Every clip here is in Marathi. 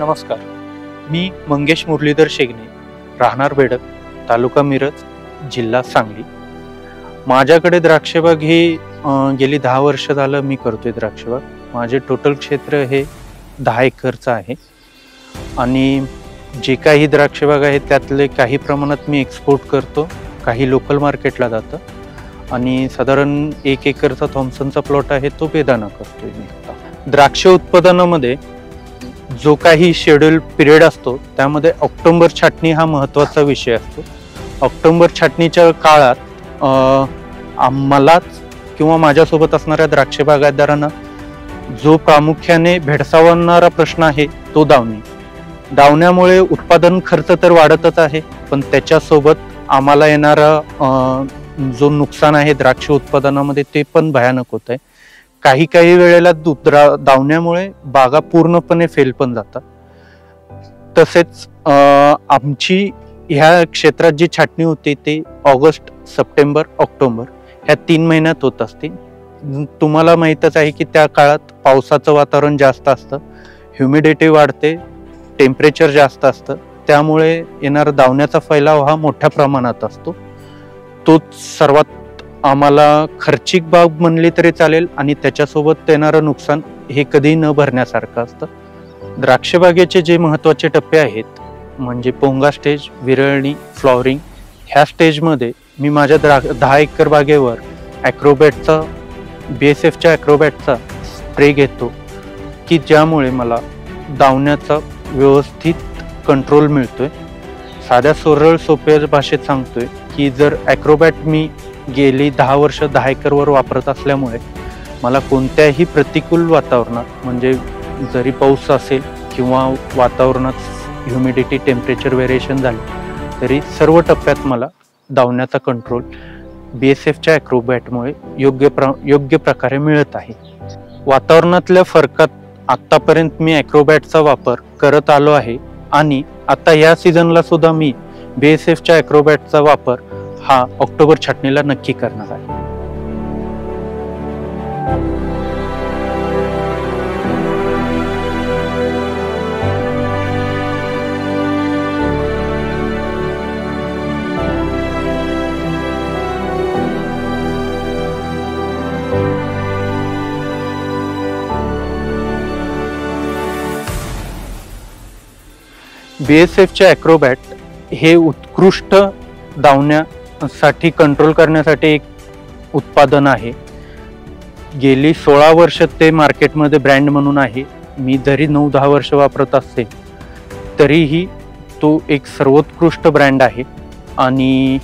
नमस्कार. मी मंगेश मुरलीधर शेगणे, राहणार बेडक, तालुका मिरज, जिल्हा सांगली. माझ्याकडे द्राक्षबाग ही गेली 10 वर्ष झालं मी करतोय द्राक्षबाग. माझे टोटल क्षेत्र हे 10 एकरचं आहे आणि जे काही द्राक्षबाग आहे त्यातले काही प्रमाणात मी एक्सपोर्ट करतो, काही लोकल मार्केटला जातं आणि साधारण 1 एकरचा थॉम्सनचा प्लॉट आहे तो बेदाणा करतोय मी. द्राक्ष उत्पादनामध्ये जो काही शेड्यूल पिरियड असतो त्यामध्ये ऑक्टोबर छाटणी हा महत्त्वाचा विषय असतो. ऑक्टोबर छाटणीच्या काळात आम्हालाच किंवा माझ्यासोबत असणाऱ्या द्राक्ष बागायतदारांना जो प्रामुख्याने भेडसावणारा प्रश्न आहे तो दावणी. दावण्यामुळे उत्पादन खर्च तर वाढतच आहे, पण त्याच्यासोबत आम्हाला येणारा जो नुकसान आहे द्राक्ष उत्पादनामध्ये ते पण भयानक होत आहे. काही वेळेला दावण्यामुळे बागा पूर्णपणे फेल पण जातात. तसेच आमची ह्या क्षेत्रात जी छाटणी होती ते ऑगस्ट, सप्टेंबर, ऑक्टोबर ह्या 3 महिन्यात होत असते. तुम्हाला माहीतच आहे की त्या काळात पावसाचं वातावरण जास्त असतं, ह्युमिडिटी वाढते, टेम्परेचर जास्त असतं, त्यामुळे येणारा दावण्याचा फैलाव हा मोठ्या प्रमाणात असतो. तोच सर्वात आम्हाला खर्चिक बाब म्हणली तरी चालेल आणि त्याच्यासोबत येणारं नुकसान हे कधी न भरण्यासारखं असतं. द्राक्षबागेचे जे महत्त्वाचे टप्पे आहेत म्हणजे पोंगा स्टेज, विरळणी, फ्लॉवरिंग ह्या स्टेजमध्ये मी माझ्या 10 एकर बागेवर ॲक्रोबॅटचा BSFच्या ॲक्रोबॅटचा स्प्रे घेतो की ज्यामुळे मला दावण्याचा व्यवस्थित कंट्रोल मिळतोय. साध्या सरळ सोप्या भाषेत सांगतोय की जर ॲक्रोबॅट मी गेली 10 वर्ष 10 एकरवर वापरत असल्यामुळे मला कोणत्याही प्रतिकूल वातावरणात म्हणजे जरी पाऊस असेल किंवा वातावरणात ह्युमिडिटी, टेम्परेचर व्हेरिएशन झाले तरी सर्व टप्प्यात मला दावण्याचा कंट्रोल BSFच्या ॲक्रोबॅटमुळे योग्य प्रकारे मिळत आहे. वातावरणातल्या फरकात आत्तापर्यंत मी ॲक्रोबॅटचा वापर करत आलो आहे आणि आता या सीझनला सुद्धा मी BSFच्या ॲक्रोबॅटचा वापर हा ऑक्टोबर छाटणीला नक्की करणार आहे. BSFचे ॲक्रोबॅट हे उत्कृष्ट दावण्यासाठी कंट्रोल करण्यासाठी एक उत्पादन आहे. गेली 16 वर्ष ते मार्केटमध्ये ब्रँड म्हणून आहे. मी जरी 9-10 वर्ष वापरत असेल तरीही तो एक सर्वोत्कृष्ट ब्रँड आहे आणि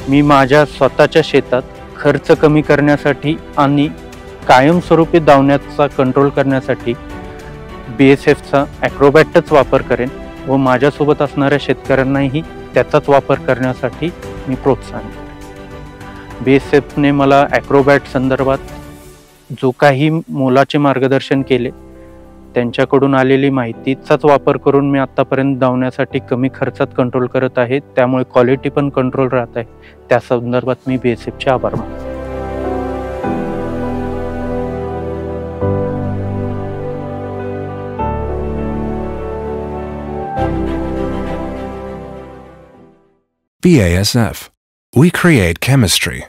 मी माझ्या स्वतःच्या शेतात खर्च कमी करण्यासाठी आणि कायमस्वरूपी दावण्याचा कंट्रोल करण्यासाठी BSFचा ॲक्रोबॅटच वापर करेन व माझ्यासोबत असणाऱ्या शेतकऱ्यांनाही त्याचाच वापर करण्यासाठी मी प्रोत्साहन करेन. BSFने मला ॲक्रोबॅट संदर्भात जो काही मोलाचे मार्गदर्शन केले त्यांच्याकडून आलेली माहितीचाच वापर करून मी आत्तापर्यंत दावण्यासाठी कमी खर्चात कंट्रोल करत आहे. त्यामुळे क्वालिटी पण कंट्रोल राहत आहे. त्या संदर्भात मी BSFचे आभार मानतो. BASF. We create chemistry.